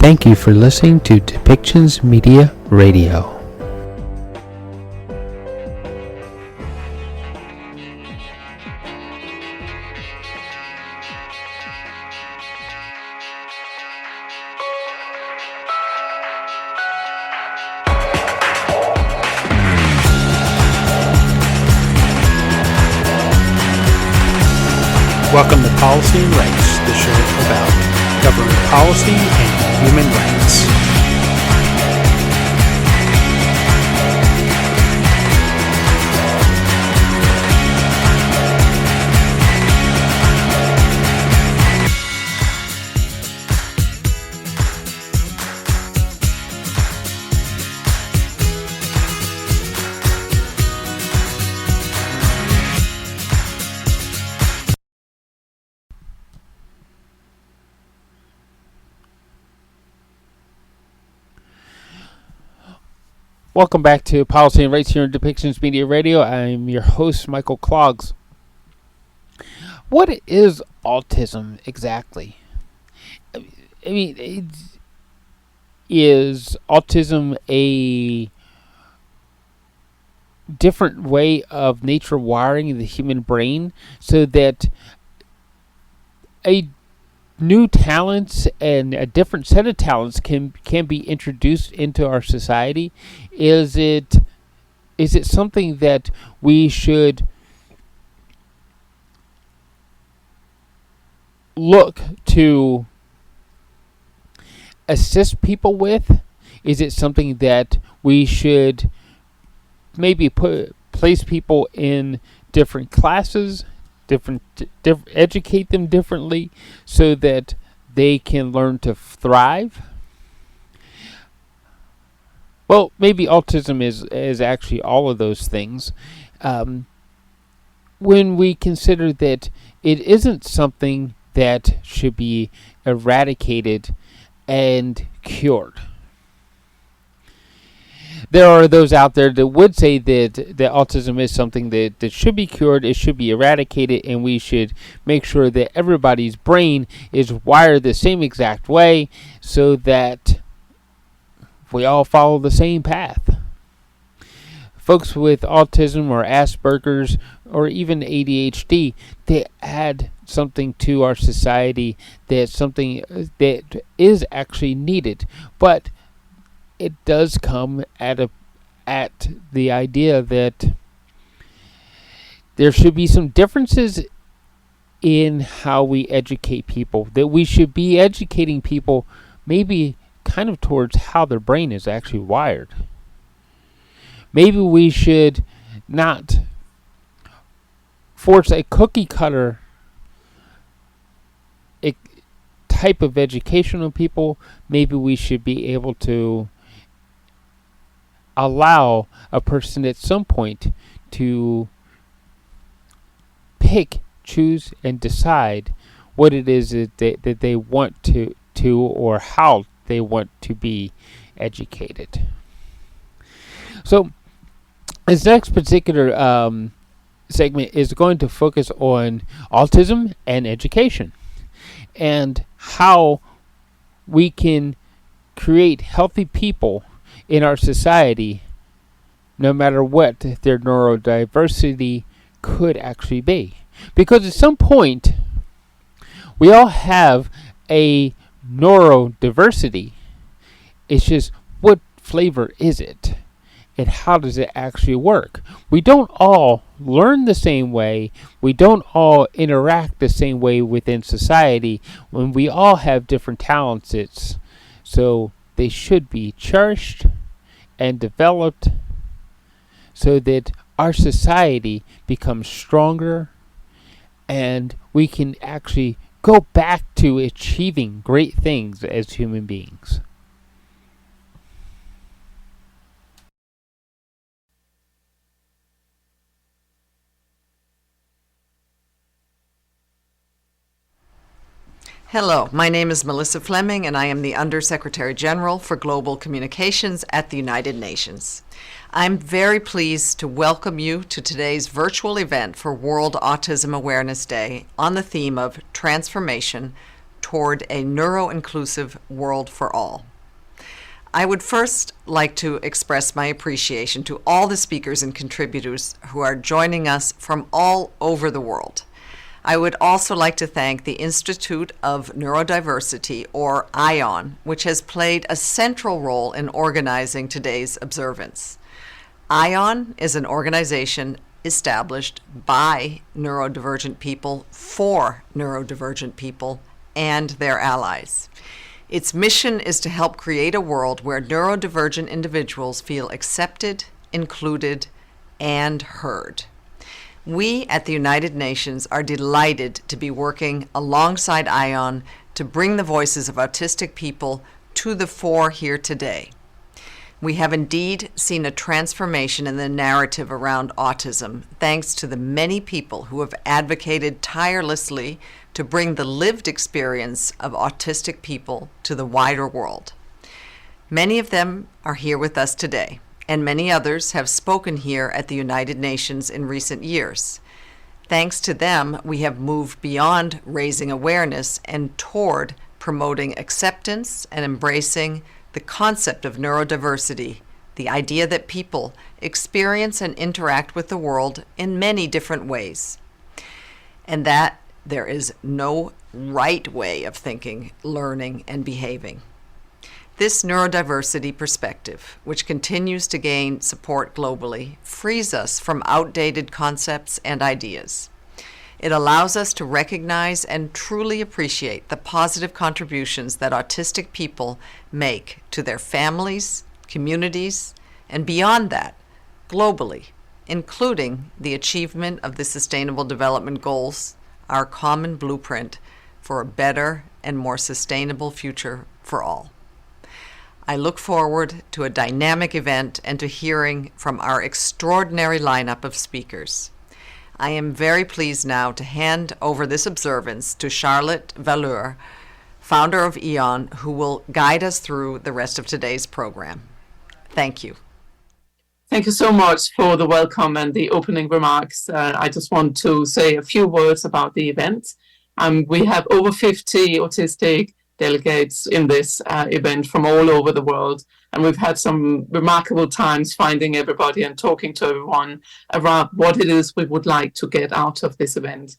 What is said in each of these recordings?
Thank you for listening to Depictions Media Radio. Welcome to Policy and Rights, the show about government policy and human rights. Welcome back to Policy and Rights here on Depictions Media Radio. I'm your host, Michael Clogs. What is autism exactly? I mean, is autism a different way of nature wiring the human brain so that a new talents and a different set of talents can be introduced into our society? Is it something that we should look to assist people with? Is it something that we should maybe place people in different classes, educate them differently so that they can learn to thrive? Well, maybe autism is actually all of those things. When we consider that it isn't something that should be eradicated and cured. There are those out there that would say that autism is something that should be cured, it should be eradicated, and we should make sure that everybody's brain is wired the same exact way so that we all follow the same path. Folks with autism or Asperger's or even ADHD, they add something to our society that's something that is actually needed, but it does come at the idea that there should be some differences in how we educate people, that we should be educating people maybe kind of towards how their brain is actually wired. Maybe we should not force a cookie cutter type of education on people. Maybe we should be able to allow a person at some point to pick, choose, and decide what it is that they want to or how they want to be educated. So this next particular segment is going to focus on autism and education and how we can create healthy people in our society, no matter what their neurodiversity could actually be. Because at some point, we all have a neurodiversity. It's just, what flavor is it? And how does it actually work? We don't all learn the same way. We don't all interact the same way within society. When we all have different talents, so they should be cherished and developed so that our society becomes stronger and we can actually go back to achieving great things as human beings. Hello, my name is Melissa Fleming, and I am the Undersecretary General for Global Communications at the United Nations. I'm very pleased to welcome you to today's virtual event for World Autism Awareness Day on the theme of transformation, toward a neuro-inclusive world for all. I would first like to express my appreciation to all the speakers and contributors who are joining us from all over the world. I would also like to thank the Institute of Neurodiversity, or ION, which has played a central role in organizing today's observance. ION is an organization established by neurodivergent people for neurodivergent people and their allies. Its mission is to help create a world where neurodivergent individuals feel accepted, included, and heard. We at the United Nations are delighted to be working alongside ION to bring the voices of autistic people to the fore here today. We have indeed seen a transformation in the narrative around autism, thanks to the many people who have advocated tirelessly to bring the lived experience of autistic people to the wider world. Many of them are here with us today, and many others have spoken here at the United Nations in recent years. Thanks to them, we have moved beyond raising awareness and toward promoting acceptance and embracing the concept of neurodiversity, the idea that people experience and interact with the world in many different ways, and that there is no right way of thinking, learning, and behaving. This neurodiversity perspective, which continues to gain support globally, frees us from outdated concepts and ideas. It allows us to recognize and truly appreciate the positive contributions that autistic people make to their families, communities, and beyond that, globally, including the achievement of the Sustainable Development Goals, our common blueprint for a better and more sustainable future for all. I look forward to a dynamic event and to hearing from our extraordinary lineup of speakers. I am very pleased now to hand over this observance to Charlotte Valeur, founder of ION, who will guide us through the rest of today's program. Thank you. Thank you so much for the welcome and the opening remarks. I just want to say a few words about the event. We have over 50 autistic delegates in this event from all over the world, and we've had some remarkable times finding everybody and talking to everyone around what it is we would like to get out of this event.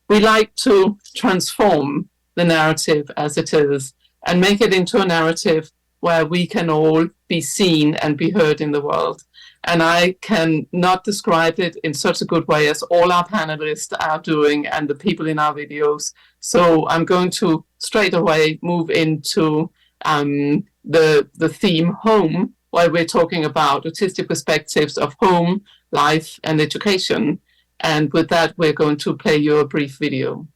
We like to transform the narrative as it is and make it into a narrative where we can all be seen and be heard in the world. And I can not describe it in such a good way as all our panelists are doing and the people in our videos. So I'm going to straight away move into the theme home, where we're talking about autistic perspectives of home, life, and education. And with that, we're going to play you a brief video.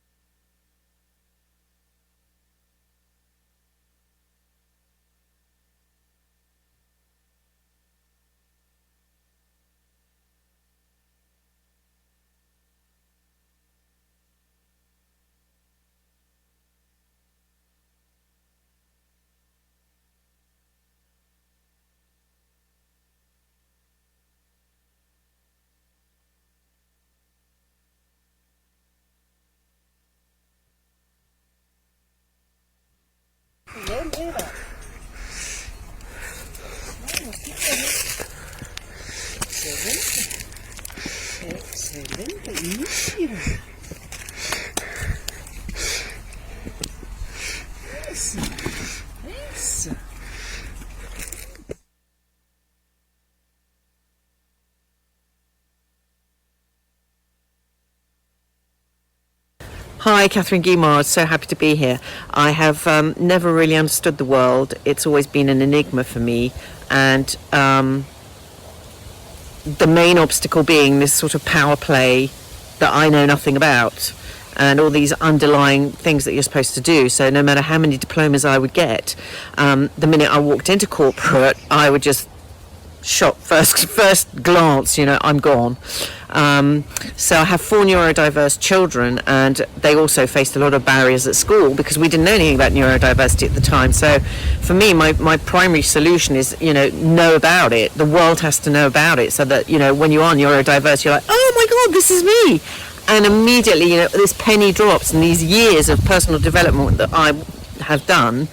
Hi, Catherine Guimard. So happy to be here. I have never really understood the world. It's always been an enigma for me, and the main obstacle being this sort of power play that I know nothing about, and all these underlying things that you're supposed to do. So no matter how many diplomas I would get, the minute I walked into corporate, I would just shot first glance, I'm gone. So I have 4 neurodiverse children, and they also faced a lot of barriers at school because we didn't know anything about neurodiversity at the time. So for me, my primary solution is, know about it. The world has to know about it so that, when you are neurodiverse, you're like, oh my God, this is me. And immediately, this penny drops, and these years of personal development that I have done,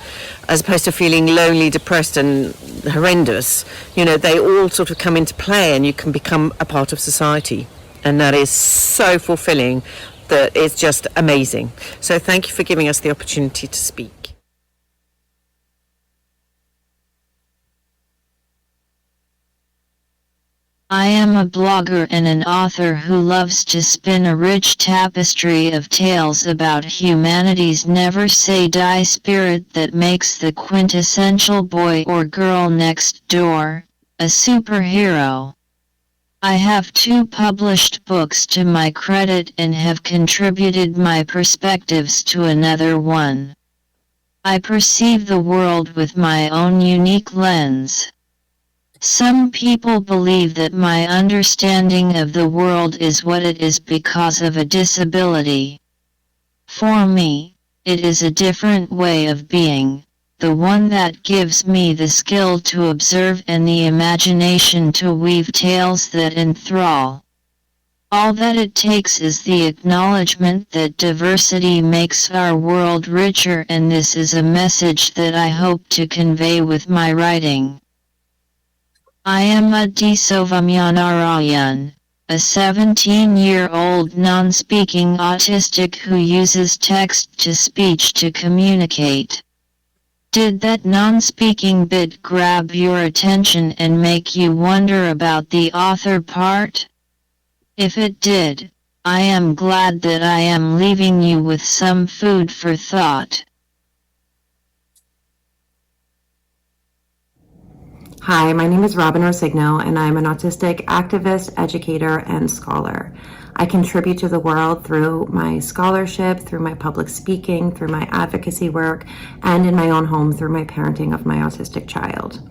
as opposed to feeling lonely, depressed and horrendous, they all sort of come into play, and you can become a part of society. And that is so fulfilling that it's just amazing. So thank you for giving us the opportunity to speak. I am a blogger and an author who loves to spin a rich tapestry of tales about humanity's never-say-die spirit that makes the quintessential boy or girl next door a superhero. I have 2 published books to my credit and have contributed my perspectives to another one. I perceive the world with my own unique lens. Some people believe that my understanding of the world is what it is because of a disability. For me, it is a different way of being, the one that gives me the skill to observe and the imagination to weave tales that enthrall. All that it takes is the acknowledgement that diversity makes our world richer, and this is a message that I hope to convey with my writing. I am Adi Sovamyanarayan, a 17-year-old non-speaking autistic who uses text-to-speech to communicate. Did that non-speaking bit grab your attention and make you wonder about the author part? If it did, I am glad that I am leaving you with some food for thought. Hi, my name is Robin Rosigno, and I'm an autistic activist, educator, and scholar. I contribute to the world through my scholarship, through my public speaking, through my advocacy work, and in my own home through my parenting of my autistic child.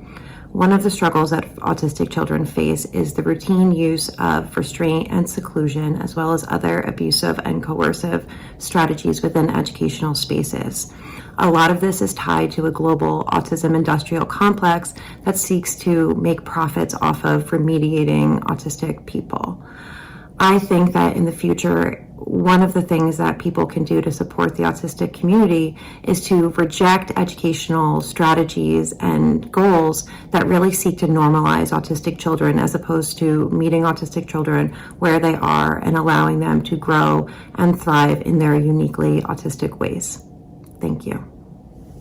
One of the struggles that autistic children face is the routine use of restraint and seclusion, as well as other abusive and coercive strategies within educational spaces. A lot of this is tied to a global autism industrial complex that seeks to make profits off of remediating autistic people. I think that in the future, one of the things that people can do to support the autistic community is to reject educational strategies and goals that really seek to normalize autistic children, as opposed to meeting autistic children where they are and allowing them to grow and thrive in their uniquely autistic ways. Thank you.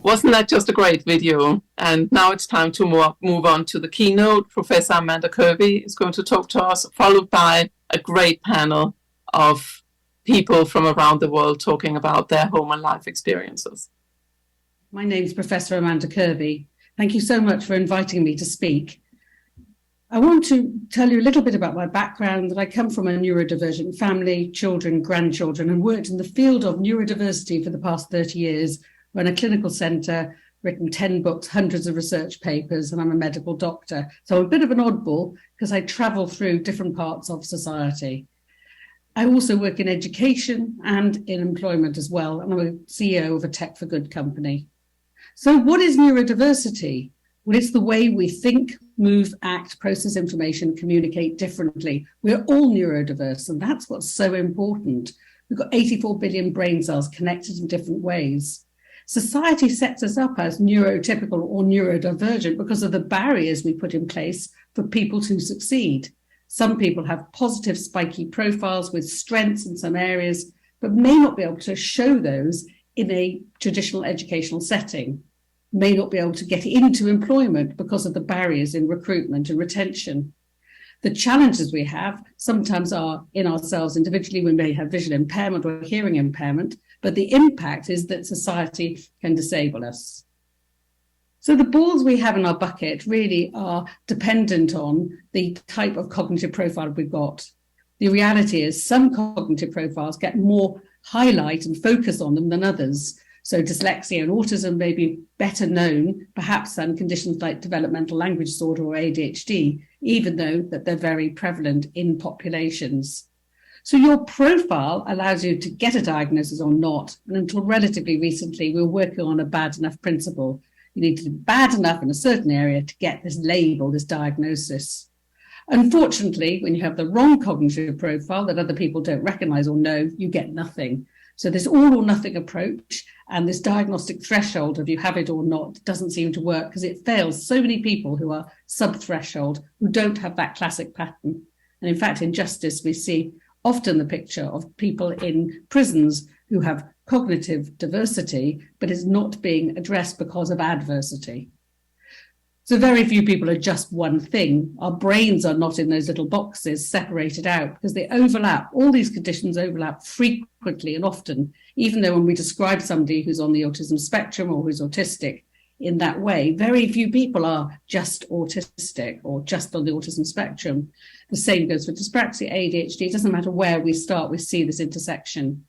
Wasn't that just a great video? And now it's time to move on to the keynote. Professor Amanda Kirby is going to talk to us, followed by a great panel of people from around the world talking about their home and life experiences. My name is Professor Amanda Kirby. Thank you so much for inviting me to speak. I want to tell you a little bit about my background, that I come from a neurodivergent family, children, grandchildren, and worked in the field of neurodiversity for the past 30 years, run a clinical centre, written 10 books, hundreds of research papers, and I'm a medical doctor. So I'm a bit of an oddball because I travel through different parts of society. I also work in education and in employment as well, and I'm a CEO of a Tech for Good company. So what is neurodiversity? Well, it's the way we think, move, act, process information, communicate differently. We're all neurodiverse, and that's what's so important. We've got 84 billion brain cells connected in different ways. Society sets us up as neurotypical or neurodivergent because of the barriers we put in place for people to succeed. Some people have positive spiky profiles with strengths in some areas, but may not be able to show those in a traditional educational setting, may not be able to get into employment because of the barriers in recruitment and retention. The challenges we have sometimes are in ourselves individually. We may have visual impairment or hearing impairment, but the impact is that society can disable us. So the balls we have in our bucket really are dependent on the type of cognitive profile we've got. The reality is some cognitive profiles get more highlight and focus on them than others. So dyslexia and autism may be better known, perhaps, than conditions like developmental language disorder or ADHD, even though that they're very prevalent in populations. So your profile allows you to get a diagnosis or not. And until relatively recently, we were working on a bad enough principle. You need to be bad enough in a certain area to get this label, this diagnosis. Unfortunately, when you have the wrong cognitive profile that other people don't recognize or know, you get nothing. So this all or nothing approach and this diagnostic threshold of you have it or not doesn't seem to work because it fails so many people who are sub-threshold, who don't have that classic pattern. And in fact, in justice, we see often the picture of people in prisons who have cognitive diversity, but is not being addressed because of adversity. So very few people are just one thing. Our brains are not in those little boxes separated out because they overlap. All these conditions overlap frequently and often, even though when we describe somebody who's on the autism spectrum or who's autistic in that way, very few people are just autistic or just on the autism spectrum. The same goes for dyspraxia, ADHD. It doesn't matter where we start, we see this intersection.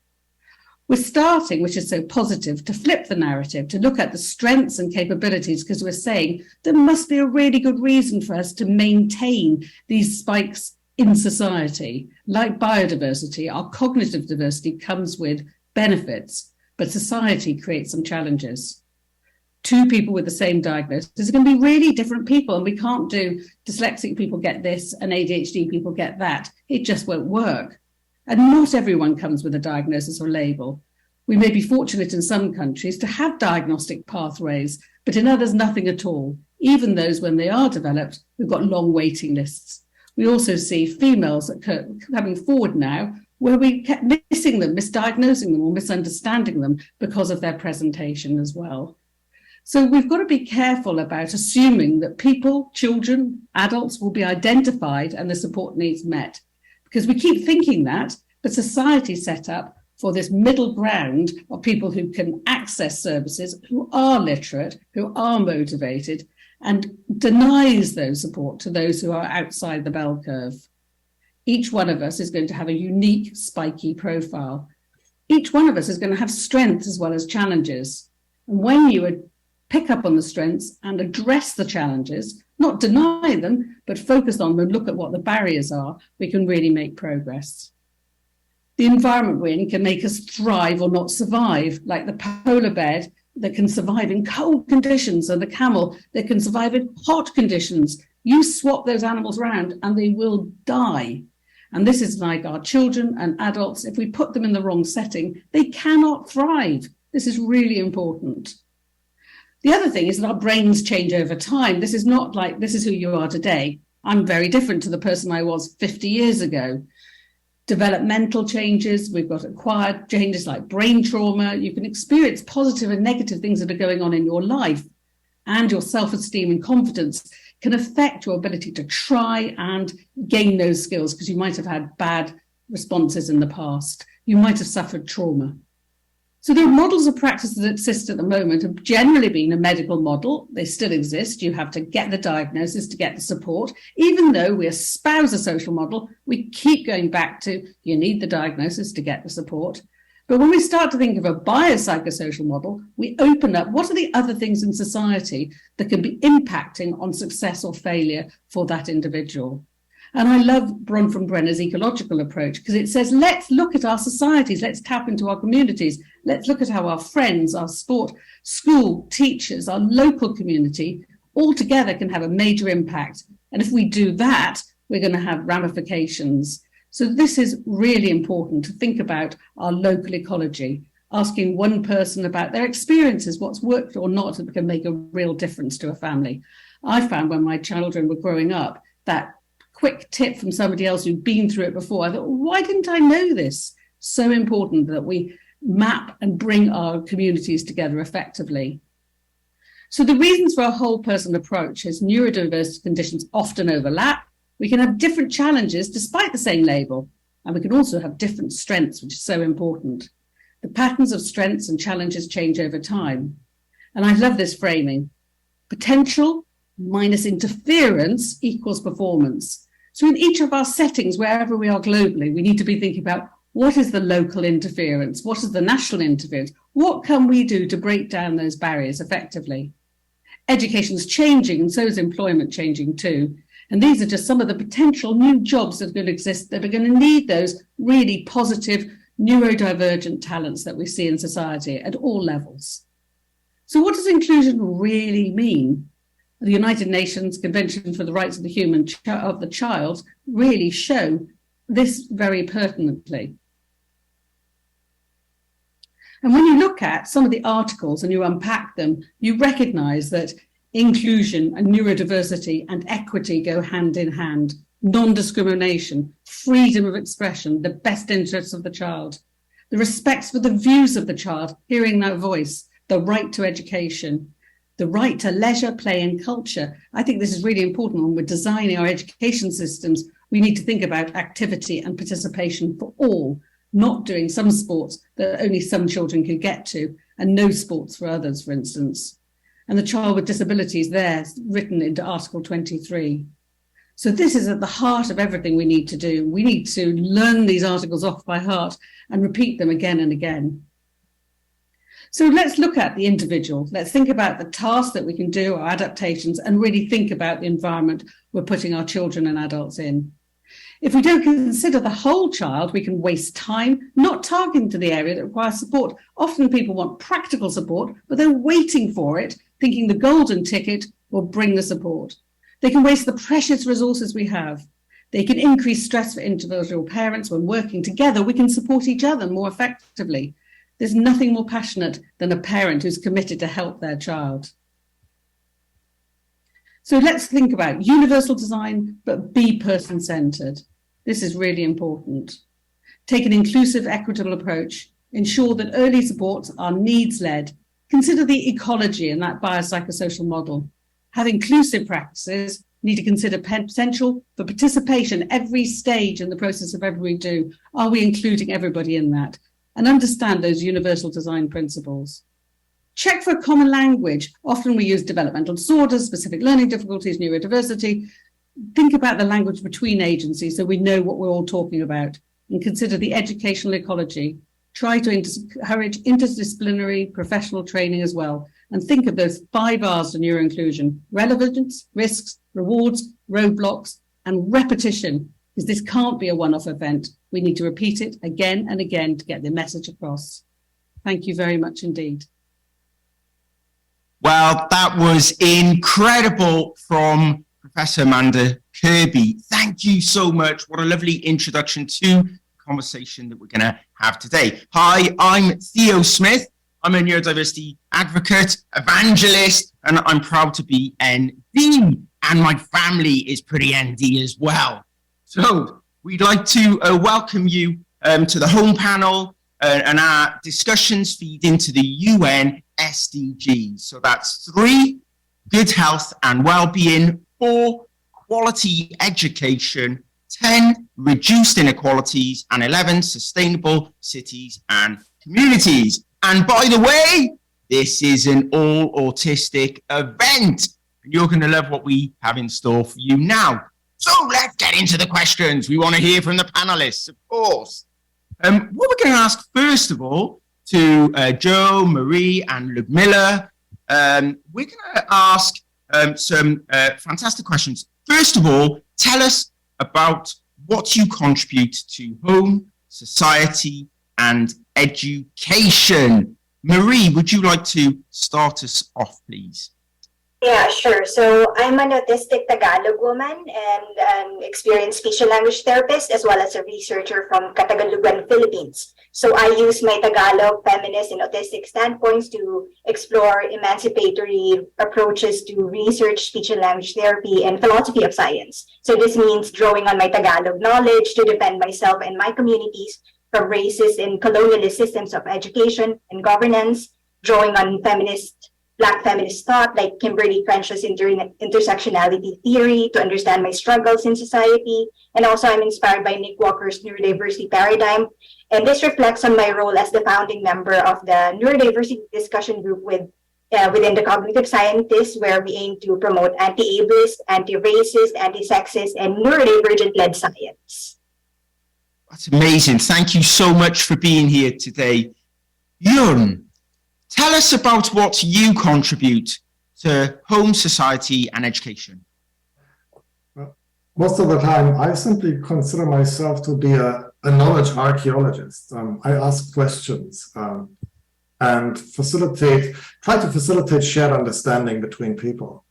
We're starting, which is so positive, to flip the narrative, to look at the strengths and capabilities, because we're saying there must be a really good reason for us to maintain these spikes in society. Like biodiversity, our cognitive diversity comes with benefits, but society creates some challenges. Two people with the same diagnosis are going to be really different people, and we can't do dyslexic people get this and ADHD people get that. It just won't work. And not everyone comes with a diagnosis or label. We may be fortunate in some countries to have diagnostic pathways, but in others, nothing at all. Even those, when they are developed, we've got long waiting lists. We also see females coming forward now where we kept missing them, misdiagnosing them or misunderstanding them because of their presentation as well. So we've got to be careful about assuming that people, children, adults will be identified and the support needs met. Because we keep thinking that, but society set up for this middle ground of people who can access services, who are literate, who are motivated, and denies those support to those who are outside the bell curve. Each one of us is going to have a unique, spiky profile. Each one of us is going to have strengths as well as challenges. And when you would pick up on the strengths and address the challenges, not deny them, but focus on them and look at what the barriers are, we can really make progress. The environment we're in can make us thrive or not survive, like the polar bear that can survive in cold conditions and the camel that can survive in hot conditions. You swap those animals around and they will die. And this is like our children and adults. If we put them in the wrong setting, they cannot thrive. This is really important. The other thing is that our brains change over time. This is not like, this is who you are today. I'm very different to the person I was 50 years ago. Developmental changes, we've got acquired changes like brain trauma. You can experience positive and negative things that are going on in your life, and your self-esteem and confidence can affect your ability to try and gain those skills because you might have had bad responses in the past. You might have suffered trauma. So there are models of practice that exist at the moment have generally been a medical model. They still exist. You have to get the diagnosis to get the support. Even though we espouse a social model, we keep going back to you need the diagnosis to get the support. But when we start to think of a biopsychosocial model, we open up what are the other things in society that can be impacting on success or failure for that individual. And I love Bronfenbrenner's ecological approach because it says, let's look at our societies, let's tap into our communities, let's look at how our friends, our sport, school, teachers, our local community all together can have a major impact. And if we do that, we're going to have ramifications. So this is really important to think about our local ecology, asking one person about their experiences, what's worked or not, that can make a real difference to a family. I found when my children were growing up that quick tip from somebody else who'd been through it before. I thought, why didn't I know this? So important that we map and bring our communities together effectively. So the reasons for a whole person approach is neurodiversity conditions often overlap. We can have different challenges despite the same label, and we can also have different strengths, which is so important. The patterns of strengths and challenges change over time. And I love this framing. Potential minus interference equals performance. So in each of our settings, wherever we are globally, we need to be thinking about what is the local interference? What is the national interference? What can we do to break down those barriers effectively? Education is changing, and so is employment changing too. And these are just some of the potential new jobs that are going to exist that are going to need those really positive neurodivergent talents that we see in society at all levels. So what does inclusion really mean? The United Nations Convention for the Rights of the Child really show this very pertinently. And when you look at some of the articles and you unpack them, you recognize that inclusion and neurodiversity and equity go hand in hand. Non-discrimination, freedom of expression, the best interests of the child, the respect for the views of the child, hearing that voice, the right to education, the right to leisure, play and culture. I think this is really important when we're designing our education systems. We need to think about activity and participation for all, not doing some sports that only some children can get to and no sports for others, for instance. And the child with disabilities there written into Article 23. So this is at the heart of everything we need to do. We need to learn these articles off by heart and repeat them again and again. So let's look at the individual. Let's think about the tasks that we can do, our adaptations, and really think about the environment we're putting our children and adults in. If we don't consider the whole child, we can waste time not targeting to the area that requires support. Often people want practical support, but they're waiting for it, thinking the golden ticket will bring the support. They can waste the precious resources we have. They can increase stress for individual parents. When working together, we can support each other more effectively. There's nothing more passionate than a parent who's committed to help their child. So let's think about universal design, but be person-centered. This is really important. Take an inclusive, equitable approach. Ensure that early supports are needs-led. Consider the ecology in that biopsychosocial model. Have inclusive practices. Need to consider potential for participation every stage in the process of everything we do. Are we including everybody in that? And understand those universal design principles. Check for a common language. Often we use developmental disorders, specific learning difficulties, neurodiversity. Think about the language between agencies so we know what we're all talking about, and consider the educational ecology. Try to encourage interdisciplinary professional training as well, and think of those 5 R's to neuroinclusion: relevance, risks, rewards, roadblocks, and repetition, because this can't be a one-off event. We need to repeat it again and again to get the message across. Thank you very much indeed. Well, that was incredible from Professor Amanda Kirby. Thank you so much. What a lovely introduction to the conversation that we're going to have today. Hi, I'm Theo Smith. I'm a neurodiversity advocate, evangelist, and I'm proud to be ND. And my family is pretty ND as well. So we'd like to welcome you to the home panel, and our discussions feed into the UN SDGs. So that's 3, good health and well-being; 4, quality education; 10, reduced inequalities; and 11, sustainable cities and communities. And by the way, this is an all autistic event, and you're going to love what we have in store for you now. So let's get into the questions. We want to hear from the panelists, of course. What we're going to ask, first of all, to Joe, Marie, and Ludmilla, we're going to ask some fantastic questions. First of all, tell us about what you contribute to home, society, and education. Marie, would you like to start us off, please? Yeah, sure. So I'm an autistic Tagalog woman and an experienced speech and language therapist, as well as a researcher from Katagalugan, Philippines. So I use my Tagalog, feminist, and autistic standpoints to explore emancipatory approaches to research, speech and language therapy, and philosophy of science. So this means drawing on my Tagalog knowledge to defend myself and my communities from racist and colonialist systems of education and governance, drawing on Black feminist thought like Kimberly Crenshaw intersectionality theory to understand my struggles in society. And also I'm inspired by Nick Walker's neurodiversity paradigm. And this reflects on my role as the founding member of the neurodiversity discussion group within the Cognitive Scientists, where we aim to promote anti-ableist, anti-racist, anti-sexist, and neurodivergent-led science. That's amazing. Thank you so much for being here today. Yun, tell us about what you contribute to home, society, and education. Most of the time, I simply consider myself to be a knowledge archaeologist. I ask questions and try to facilitate shared understanding between people.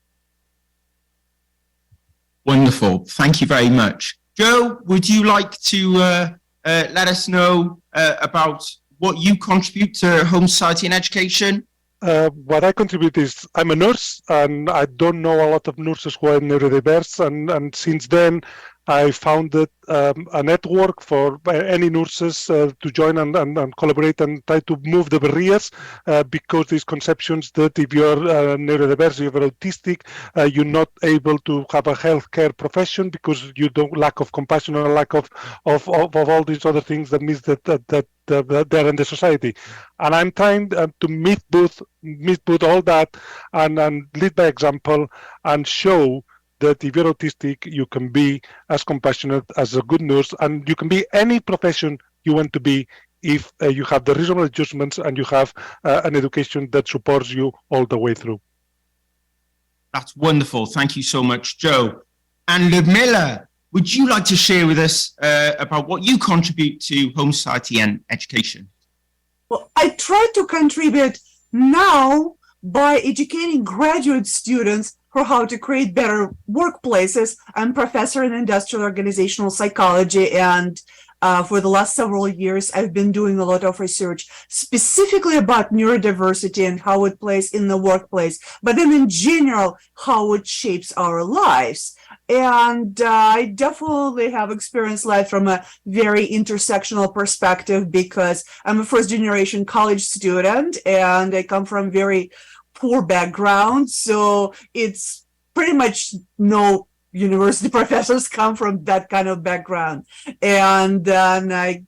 Wonderful. Thank you very much. Joe, would you like to let us know about what you contribute to Home Society and Education? What I contribute is I'm a nurse, and I don't know a lot of nurses who are neurodiverse, and since then I founded a network for any nurses to join and collaborate and try to move the barriers, because these conceptions that if you're neurodiverse, if you're autistic, you're not able to have a healthcare profession because you don't lack of compassion or lack of all these other things that means that they're in the society. And I'm trying to meet both all that and lead by example and show that if you're autistic, you can be as compassionate as a good nurse, and you can be any profession you want to be if you have the reasonable adjustments and you have an education that supports you all the way through. That's wonderful. Thank you so much, Joe. And Ludmila, would you like to share with us about what you contribute to Home Society and Education? Well, I try to contribute now by educating graduate students for how to create better workplaces. I'm professor in industrial organizational psychology, and for the last several years, I've been doing a lot of research specifically about neurodiversity and how it plays in the workplace, but then in general, how it shapes our lives. And I definitely have experienced life from a very intersectional perspective because I'm a first-generation college student and I come from very poor background. So it's pretty much no university professors come from that kind of background. And then I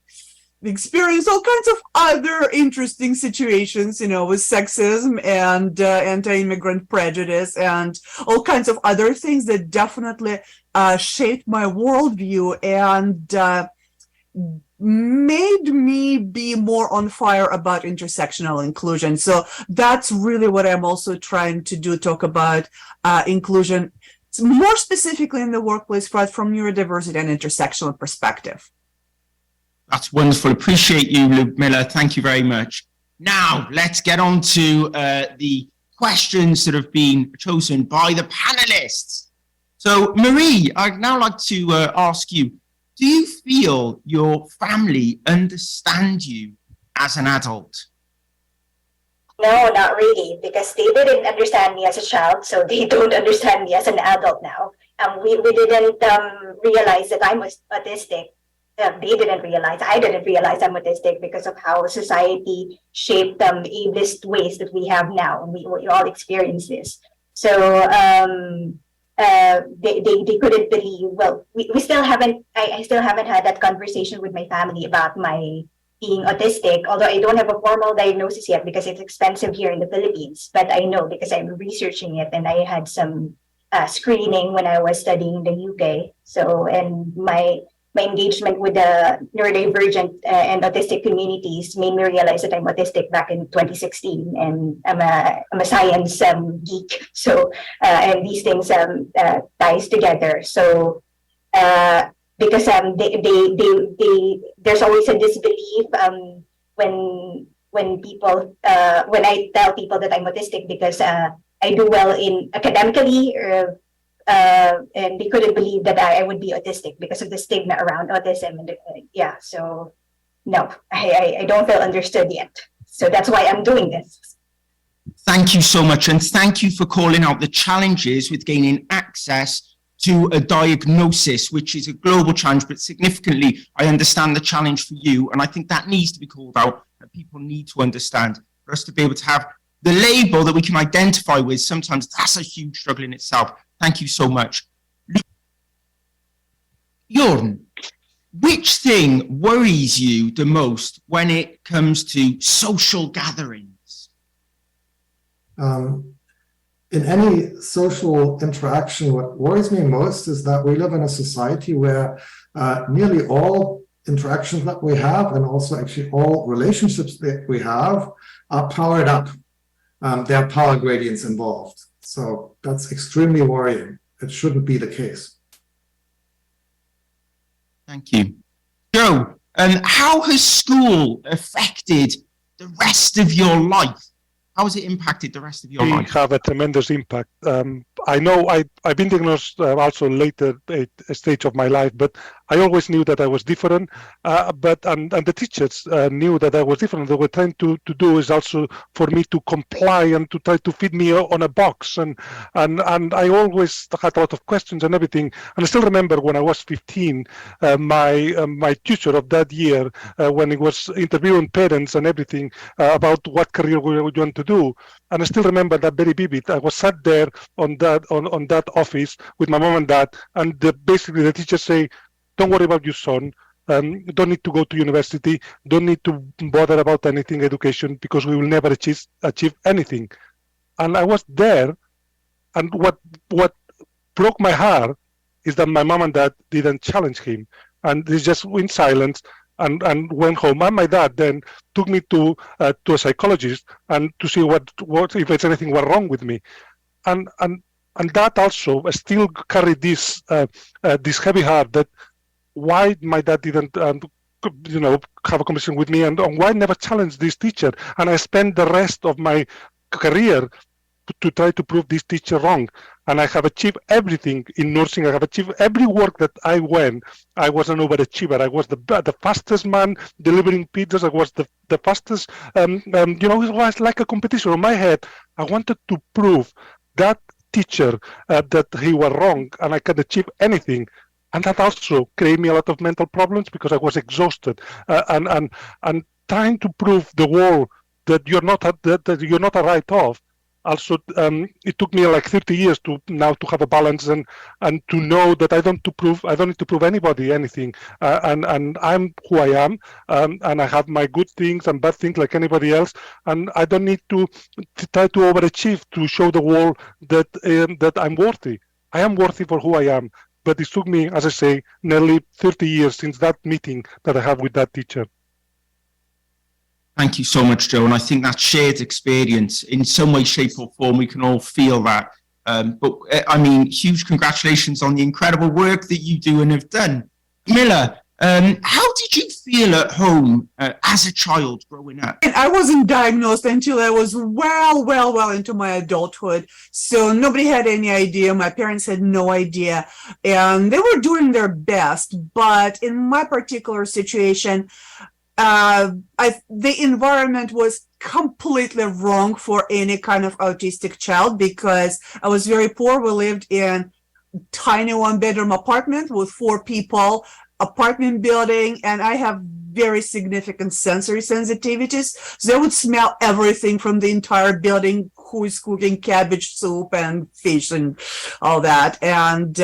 experienced all kinds of other interesting situations, with sexism and anti-immigrant prejudice and all kinds of other things that definitely shaped my worldview and made me be more on fire about intersectional inclusion. So that's really what I'm also trying to do, talk about inclusion, more specifically in the workplace, but from neurodiversity and intersectional perspective. That's wonderful. Appreciate you, Ludmila. Thank you very much. Now, let's get on to the questions that have been chosen by the panelists. So, Marie, I'd now like to ask you, do you feel your family understand you as an adult? No, not really, because they didn't understand me as a child, so they don't understand me as an adult now. We didn't realize that I'm autistic. They didn't realize, I didn't realize I'm autistic because of how society shaped ableist ways that we have now, and we all experience this. So they couldn't believe. Well, we still haven't. I still haven't had that conversation with my family about my being autistic. Although I don't have a formal diagnosis yet because it's expensive here in the Philippines. But I know because I'm researching it, and I had some screening when I was studying in the UK. So and my engagement with the neurodivergent and autistic communities made me realize that I'm autistic back in 2016, and I'm a science geek. So and these things ties together. So because there's always a disbelief when people when I tell people that I'm autistic because I do well in academically. And they couldn't believe that I would be autistic because of the stigma around autism. And so no, I don't feel understood yet. So that's why I'm doing this. Thank you so much. And thank you for calling out the challenges with gaining access to a diagnosis, which is a global challenge, but significantly, I understand the challenge for you. And I think that needs to be called out, that people need to understand for us to be able to have the label that we can identify with. Sometimes that's a huge struggle in itself. Thank you so much. Jorn, which thing worries you the most when it comes to social gatherings? In any social interaction, what worries me most is that we live in a society where nearly all interactions that we have, and also actually all relationships that we have, are powered up. There are power gradients involved. So that's extremely worrying. It shouldn't be the case. Thank you. Joe, how has school affected the rest of your life? How has it impacted the rest of your life? We have a tremendous impact. I know I've been diagnosed also later a stage of my life, but I always knew that I was different. But the teachers knew that I was different. They were trying to do is also for me to comply and to try to fit me on a box. And I always had a lot of questions and everything. And I still remember when I was 15, my tutor of that year, when he was interviewing parents and everything about what career we would want to do. And I still remember that very vivid. I was sat there on that office with my mom and dad, and basically the teachers say, "Don't worry about your son. Don't need to go to university. Don't need to bother about anything education because we will never achieve anything." And I was there, and what broke my heart is that my mom and dad didn't challenge him, and they just went silence and went home. And my dad then took me to a psychologist and to see what if there's anything was wrong with me, and that also still carried this heavy heart that why my dad didn't have a conversation with me and why never challenged this teacher. And I spent the rest of my career to try to prove this teacher wrong. And I have achieved everything in nursing. I have achieved every work that I went. I was an overachiever. I was the fastest man delivering pizzas. I was the fastest. It was like a competition. In my head, I wanted to prove that teacher that he was wrong and I can achieve anything. And that also created me a lot of mental problems because I was exhausted and trying to prove the world that you're not a write-off. Also, it took me like 30 years to have a balance and to know that I don't need to prove anybody anything, and I'm who I am, and I have my good things and bad things like anybody else, and I don't need to try to overachieve to show the world that I'm worthy. I am worthy for who I am, but it took me, as I say, nearly 30 years since that meeting that I had with that teacher. Thank you so much, Joe. And I think that shared experience, in some way, shape or form, we can all feel that. But I mean, huge congratulations on the incredible work that you do and have done. Miller, how did you feel at home as a child growing up? I wasn't diagnosed until I was well into my adulthood. So nobody had any idea. My parents had no idea. And they were doing their best. But in my particular situation, the environment was completely wrong for any kind of autistic child because I was very poor. We lived in a tiny one-bedroom apartment with 4 people, apartment building, and I have very significant sensory sensitivities. So I would smell everything from the entire building, who is cooking cabbage soup and fish and all that. And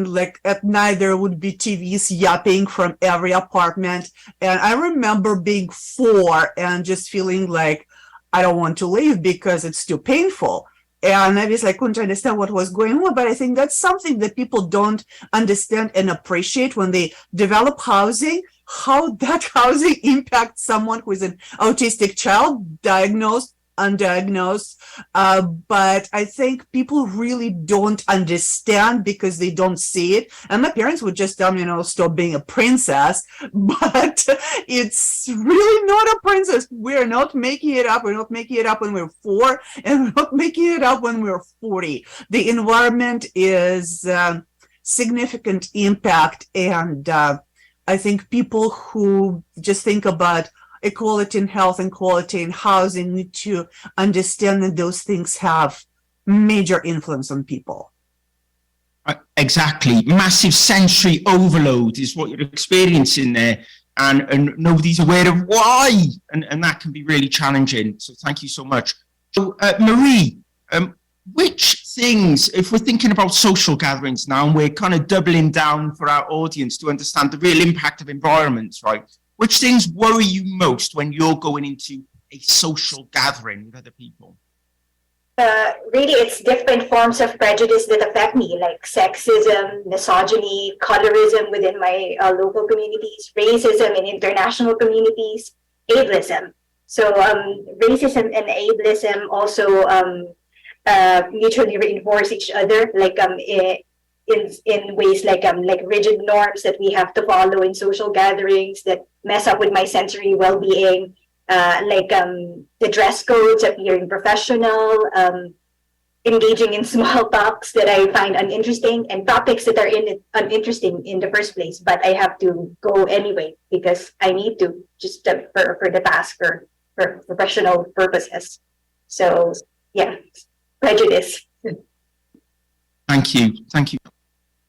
like at night there would be TVs yapping from every apartment. And I remember being 4 and just feeling like I don't want to leave because it's too painful. And obviously I couldn't understand what was going on, but I think that's something that people don't understand and appreciate when they develop housing, how that housing impacts someone who is an autistic child, diagnosed, undiagnosed. But I think people really don't understand because they don't see it. And my parents would just tell me, stop being a princess. But it's really not a princess. We're not making it up. We're not making it up when we're 4, and we're not making it up when we're 40. The environment is significant impact. And I think people who just think about equality in health and equality in housing need to understand that those things have major influence on people. Exactly. Massive sensory overload is what you're experiencing there, and nobody's aware of why, and that can be really challenging. So thank you so much. So Marie, which things, if we're thinking about social gatherings now, and we're kind of doubling down for our audience to understand the real impact of environments, right? Which things worry you most when you're going into a social gathering with other people? Really, it's different forms of prejudice that affect me, like sexism, misogyny, colorism within my local communities, racism in international communities, ableism. So racism and ableism also mutually reinforce each other, like in ways like rigid norms that we have to follow in social gatherings that mess up with my sensory well-being, the dress codes appearing professional, engaging in small talks that I find uninteresting and topics that are uninteresting in the first place, but I have to go anyway because I need to just for the task or for professional purposes. So yeah, prejudice. Thank you. Thank you.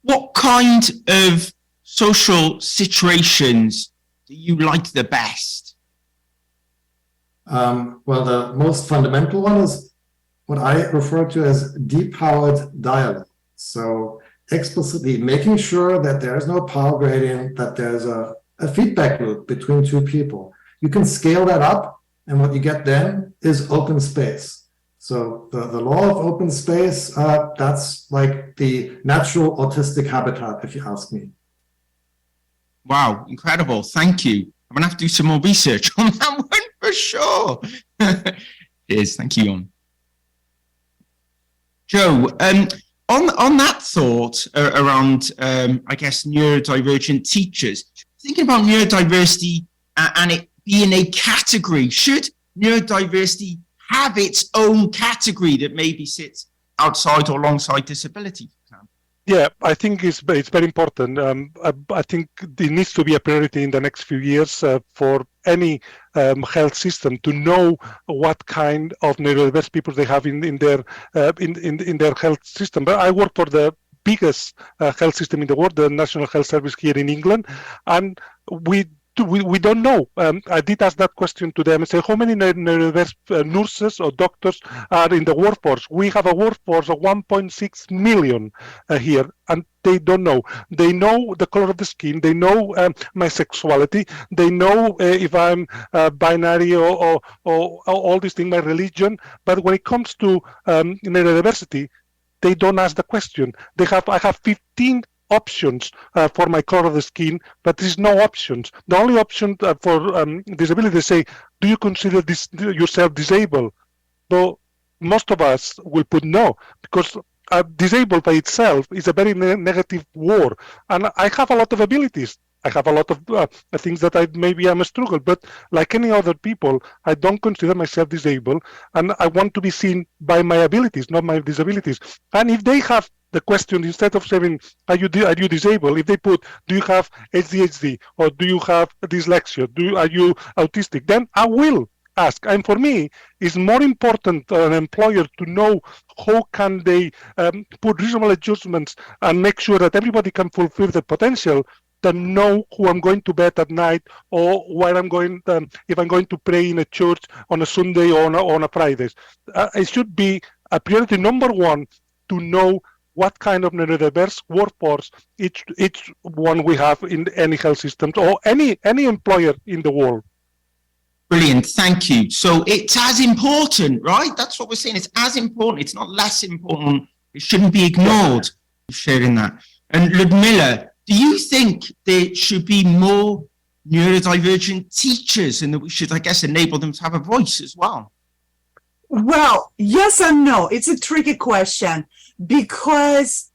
What kind of social situations do you like the best? Well, the most fundamental one is what I refer to as depowered dialogue. So explicitly making sure that there is no power gradient, that there's a feedback loop between two people. You can scale that up, and what you get then is open space. So the law of open space, that's like the natural autistic habitat, if you ask me. Wow, incredible. Thank you. I'm going to have to do some more research on that one for sure. Cheers. Thank you, Jon. Joe, on that thought around, I guess, neurodivergent teachers, thinking about neurodiversity and it being a category, should neurodiversity have its own category that maybe sits outside or alongside disability, for example? Yeah, I think it's very important. I think it needs to be a priority in the next few years for any health system to know what kind of neurodiverse people they have in their health system. But I work for the biggest health system in the world, the National Health Service here in England, and we don't know. I did ask that question to them and say, how many neurodiverse nurses or doctors are in the workforce? We have a workforce of 1.6 million here, and they don't know. They know the color of the skin. They know my sexuality. They know if I'm binary or all these things, my religion. But when it comes to neurodiversity, they don't ask the question. I have 15 options for my color of the skin, but there's no options. The only option for disability, they say, do you consider yourself disabled? But most of us will put no, because disabled by itself is a very negative word. And I have a lot of abilities. I have a lot of things that maybe I'm a struggle, but like any other people, I don't consider myself disabled, and I want to be seen by my abilities, not my disabilities. And if they have the question, instead of saying, are you disabled, if they put, do you have ADHD, or do you have dyslexia, are you autistic, then I will ask. And for me, it's more important for an employer to know how can they put reasonable adjustments and make sure that everybody can fulfill their potential than know who I'm going to bed at night, or where I'm going, if I'm going to pray in a church on a Sunday or on a Friday. It should be a priority number one to know what kind of neurodiverse workforce each one we have in any health systems or any employer in the world. Brilliant, thank you. So it's as important, right? That's what we're saying. It's as important. It's not less important. It shouldn't be ignored. Sharing that. And Ludmila, do you think there should be more neurodivergent teachers and that we should, I guess, enable them to have a voice as well? Well, yes and no. It's a tricky question because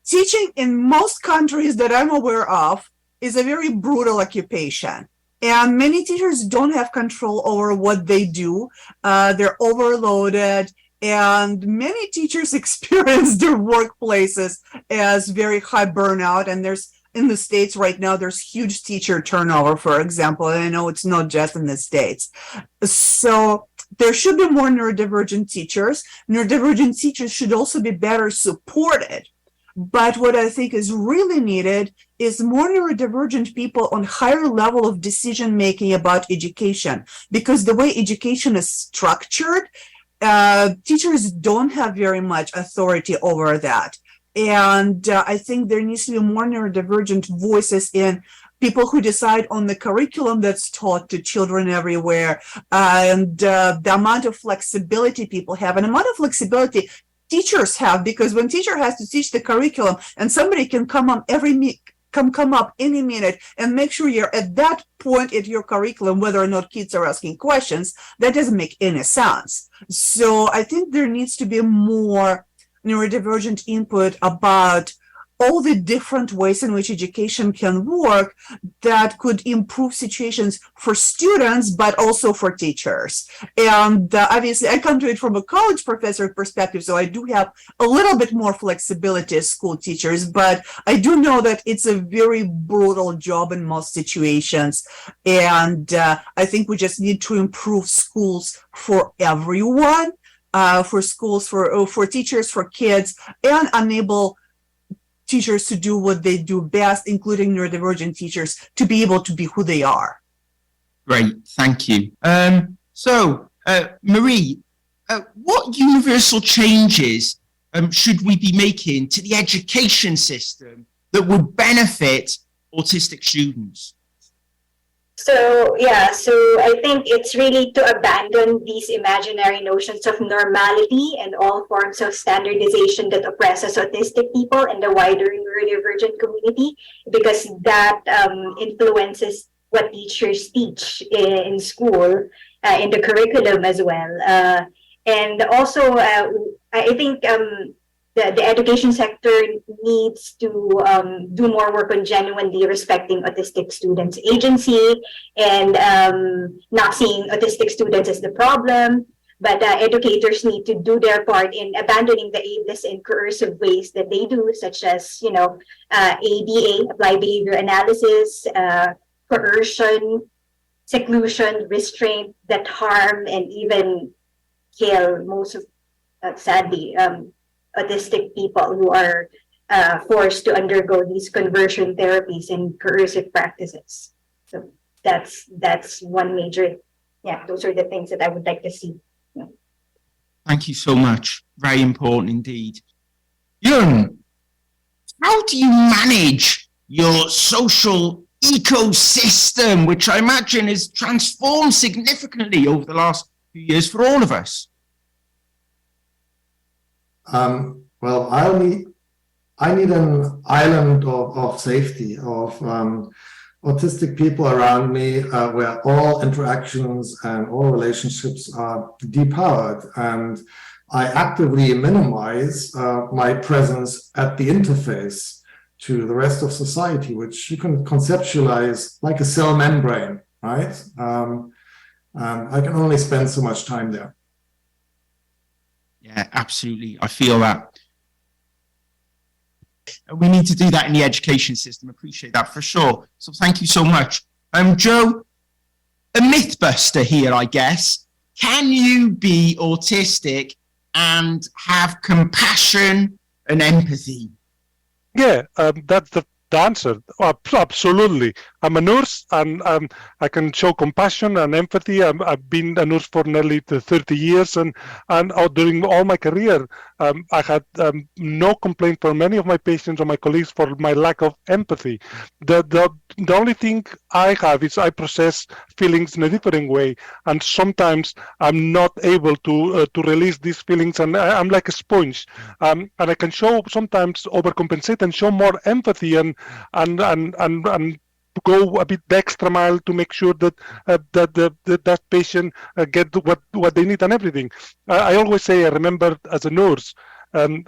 teaching in most countries that I'm aware of is a very brutal occupation. And many teachers don't have control over what they do. They're overloaded. And many teachers experience their workplaces as very high burnout. And in the States right now, there's huge teacher turnover, for example. And I know it's not just in the States. So there should be more neurodivergent teachers. Neurodivergent teachers should also be better supported. But what I think is really needed is more neurodivergent people on higher level of decision making about education. Because the way education is structured, teachers don't have very much authority over that. And I think there needs to be more neurodivergent voices in people who decide on the curriculum that's taught to children everywhere, and the amount of flexibility people have, an amount of flexibility teachers have, because when teacher has to teach the curriculum and somebody can come up any minute and make sure you're at that point at your curriculum, whether or not kids are asking questions, that doesn't make any sense. So I think there needs to be more neurodivergent input about all the different ways in which education can work that could improve situations for students, but also for teachers. And obviously, I come to it from a college professor perspective, so I do have a little bit more flexibility as school teachers, but I do know that it's a very brutal job in most situations. And I think we just need to improve schools for everyone, for schools, for teachers, for kids, and enable teachers to do what they do best, including neurodivergent teachers, to be able to be who they are. Great, thank you. Marie, what universal changes should we be making to the education system that would benefit autistic students? So I think it's really to abandon these imaginary notions of normality and all forms of standardization that oppresses autistic people and the wider neurodivergent community, because that influences what teachers teach in school, in the curriculum as well. And also, I think the education sector needs to do more work on genuinely respecting autistic students' agency and not seeing autistic students as the problem. But educators need to do their part in abandoning the aimless and coercive ways that they do, such as, ABA, applied behavior analysis, coercion, seclusion, restraint that harm and even kill most of, sadly, autistic people who are forced to undergo these conversion therapies and coercive practices. So that's one major, those are the things that I would like to see. Yeah. Thank you so much. Very important indeed. Jung, how do you manage your social ecosystem, which I imagine has transformed significantly over the last few years for all of us? Well, I need an island of safety, of autistic people around me, where all interactions and all relationships are depowered, and I actively minimize my presence at the interface to the rest of society, which you can conceptualize like a cell membrane, right? I can only spend so much time there. Yeah, absolutely. I feel that. We need to do that in the education system. Appreciate that for sure. So thank you so much. Joe, a mythbuster here, I guess. Can you be autistic and have compassion and empathy? Yeah, that's the answer. Absolutely. I'm a nurse, and I can show compassion and empathy. I've been a nurse for nearly 30 years, and during all my career, I had no complaint from any of my patients or my colleagues for my lack of empathy. The only thing I have is I process feelings in a different way, and sometimes I'm not able to release these feelings, and I'm like a sponge, and I can sometimes overcompensate and show more empathy and go a bit the extra mile to make sure that that patient get what they need and everything. I always say, I remember as a nurse,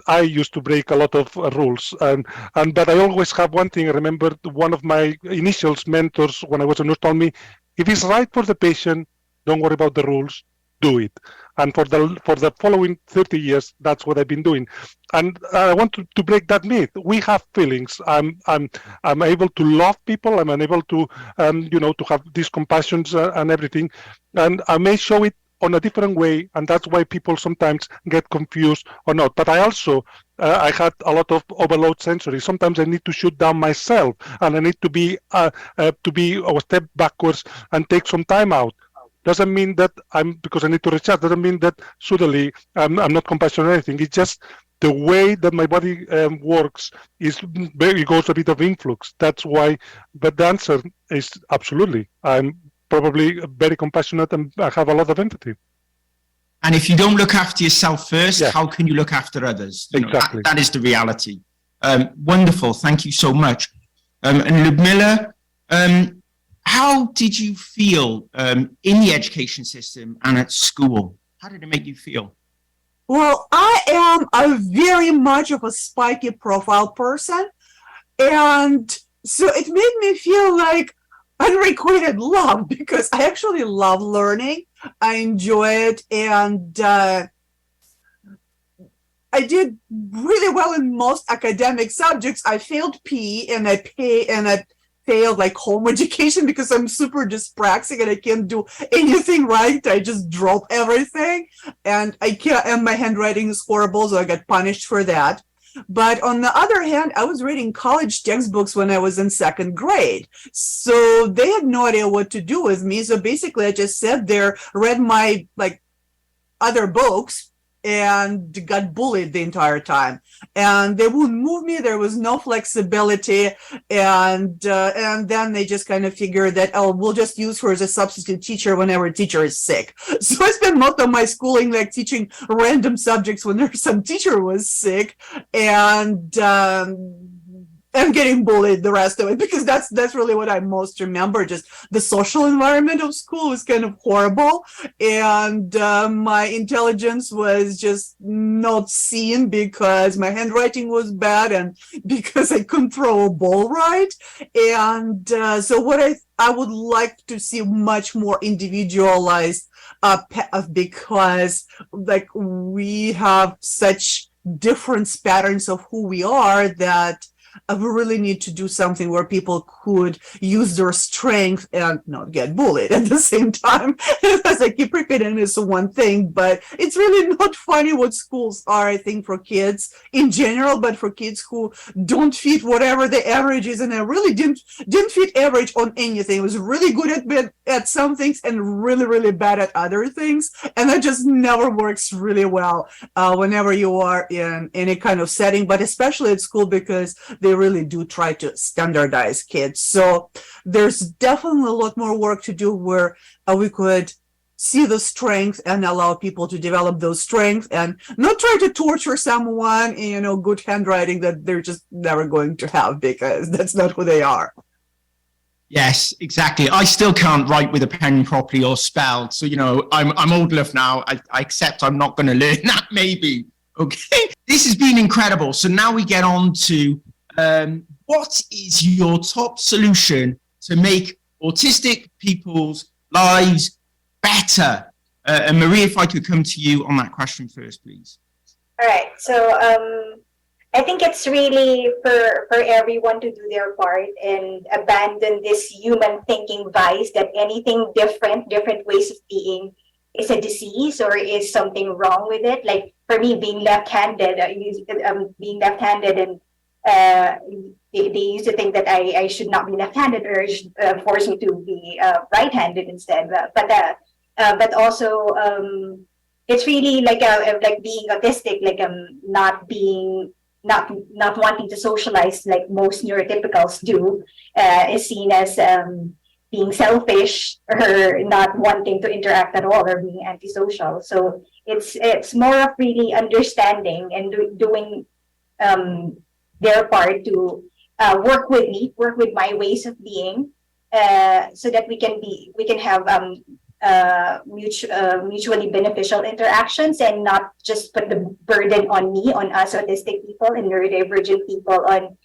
I used to break a lot of rules, but I always have one thing. I remember one of my initial mentors when I was a nurse told me, if it's right for the patient, don't worry about the rules, do it. And for the following 30 years, that's what I've been doing. And I want to break that myth. We have feelings. I'm able to love people. I'm able to to have these compassions and everything. And I may show it on a different way, and that's why people sometimes get confused or not. But I also I had a lot of overload sensory. Sometimes I need to shoot down myself, and I need to be a step backwards and take some time out. Doesn't mean that because I need to recharge, doesn't mean that suddenly I'm not compassionate or anything. It's just the way that my body works it goes a bit of influx. That's why, but the answer is absolutely. I'm probably very compassionate and I have a lot of empathy. And if you don't look after yourself first, how can you look after others? Exactly. That is the reality. Wonderful. Thank you so much. And Ludmila, how did you feel in the education system and at school? How did it make you feel? Well, I am a very much of a spiky profile person. And so it made me feel like unrequited love, because I actually love learning. I enjoy it, and I did really well in most academic subjects. I failed PE, and I failed like home education because I'm super dyspraxic and I can't do anything right. I just drop everything, and I can't. And my handwriting is horrible, so I got punished for that. But on the other hand, I was reading college textbooks when I was in second grade. So they had no idea what to do with me. So basically I just sat there, read my like other books, and got bullied the entire time. And they wouldn't move me. There was no flexibility. And then they just kind of figured that, oh, we'll just use her as a substitute teacher whenever a teacher is sick. So I spent most of my schooling like teaching random subjects when some teacher was sick, and I'm getting bullied the rest of it, because that's really what I most remember. Just the social environment of school was kind of horrible, and my intelligence was just not seen because my handwriting was bad and because I couldn't throw a ball right. And so what I would like to see much more individualized path, because like we have such different patterns of who we are that we really need to do something where people could use their strength and not get bullied at the same time. As I keep repeating, it's one thing, but it's really not funny what schools are, I think, for kids in general, but for kids who don't fit whatever the average is. And I really didn't fit average on anything. I was really good at some things and really, really bad at other things. And that just never works really well whenever you are in any kind of setting, but especially at school, because they really do try to standardize kids. So there's definitely a lot more work to do where we could see the strength and allow people to develop those strengths and not try to torture someone in, good handwriting that they're just never going to have, because that's not who they are. Yes, exactly. I still can't write with a pen properly or spell. So, I'm old enough now. I accept I'm not going to learn that, maybe. Okay. This has been incredible. So now we get on to what is your top solution to make autistic people's lives better? And Maria, if I could come to you on that question first, please. All right. So I think it's really for everyone to do their part and abandon this human thinking vice that anything different ways of being is a disease or is something wrong with it. Like for me, being left-handed, and they used to think that I should not be left-handed or force me to be right-handed instead. But also it's really like being autistic, like not wanting to socialize like most neurotypicals do, is seen as being selfish or not wanting to interact at all or being antisocial. So it's more of really understanding and doing their part to work with my ways of being, so that we can have mutually beneficial interactions and not just put the burden on us autistic people and neurodivergent people on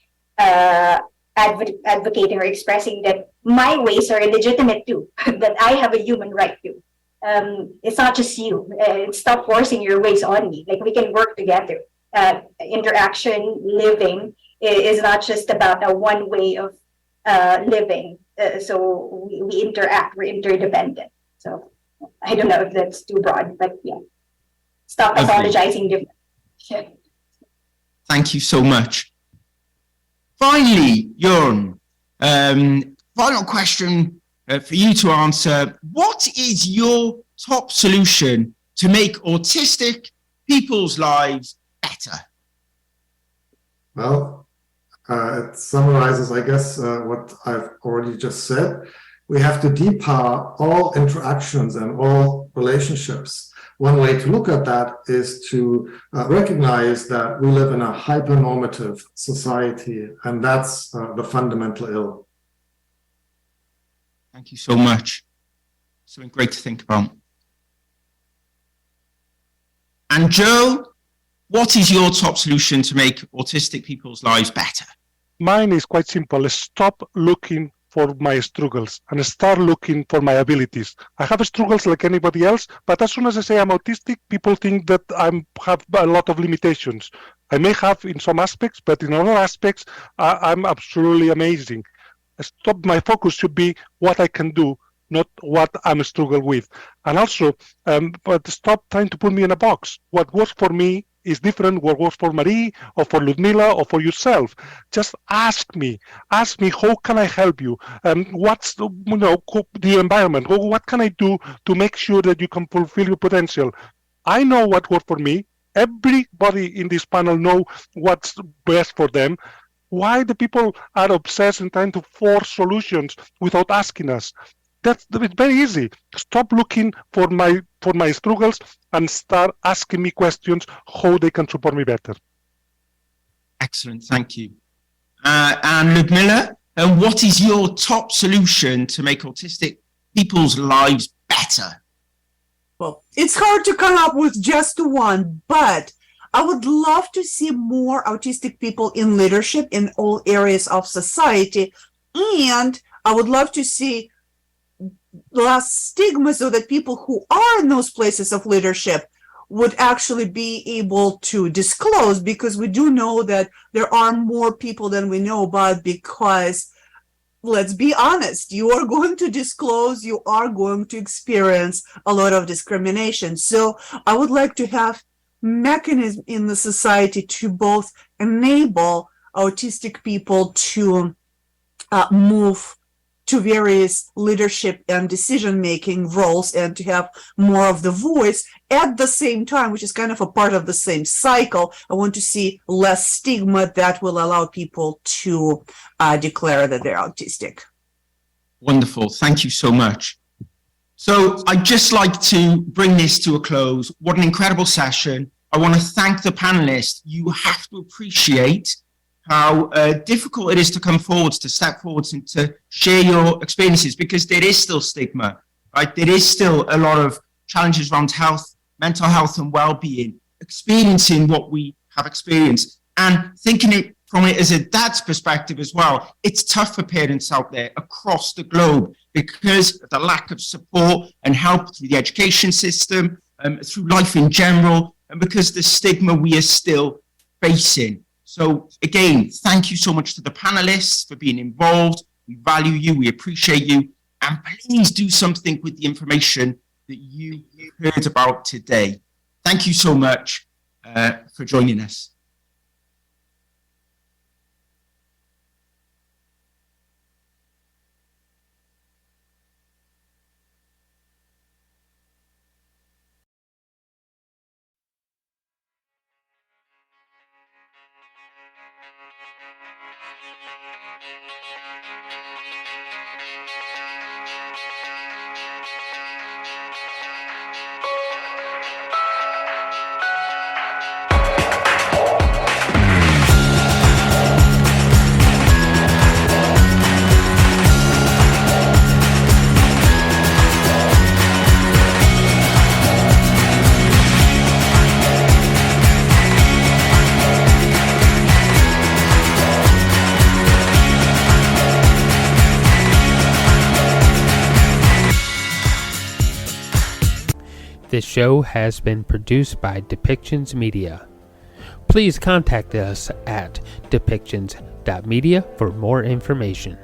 advocating or expressing that my ways are legitimate too, that I have a human right to. It's not just you. Stop forcing your ways on me. Like we can work together. Interaction, living is not just about a one way of living. So we interact. We're interdependent. So I don't know if that's too broad, but yeah. Stop apologizing different. Thank you so much. Finally, Jörn, final question for you to answer. What is your top solution to make autistic people's lives better? Well, it summarizes, I guess, what I've already just said. We have to depower all interactions and all relationships. One way to look at that is to recognize that we live in a hypernormative society, and that's the fundamental ill. Thank you so much. Something great to think about. And Joe, what is your top solution to make autistic people's lives better? mine is quite simple. Stop looking for my struggles and start looking for my abilities. I have struggles like anybody else, but as soon as I say I'm autistic, people think that I have a lot of limitations. I may have in some aspects, but in other aspects, I'm absolutely amazing. My focus should be what I can do, not what I'm struggling with. And also, but stop trying to put me in a box. What works for me is different what works for Marie or for Ludmila or for yourself. Just ask me how can I help you? What's the environment? What can I do to make sure that you can fulfill your potential? I know what worked for me. Everybody in this panel know what's best for them. Why the people are obsessed and trying to force solutions without asking us? It's very easy. Stop looking for my struggles and start asking me questions how they can support me better. Excellent, thank you. And Ludmila, what is your top solution to make autistic people's lives better? Well, it's hard to come up with just one, but I would love to see more autistic people in leadership in all areas of society. And I would love to see less stigma so that people who are in those places of leadership would actually be able to disclose, because we do know that there are more people than we know about, because let's be honest, you are going to disclose, you are going to experience a lot of discrimination. So I would like to have mechanism in the society to both enable autistic people to move to various leadership and decision-making roles and to have more of the voice at the same time, which is kind of a part of the same cycle. I want to see less stigma that will allow people to declare that they're autistic. Wonderful, thank you so much. So I'd just like to bring this to a close. What an incredible session. I want to thank the panelists. You have to appreciate how difficult it is to come forwards, to step forwards and to share your experiences, because there is still stigma, right? There is still a lot of challenges around health, mental health and well-being, experiencing what we have experienced and thinking it from it as a dad's perspective as well. It's tough for parents out there across the globe because of the lack of support and help through the education system, through life in general, and because the stigma we are still facing. So again, thank you so much to the panelists for being involved. We value you, we appreciate you, and please do something with the information that you heard about today. Thank you so much for joining us. This show has been produced by Depictions Media. Please contact us at depictions.media for more information.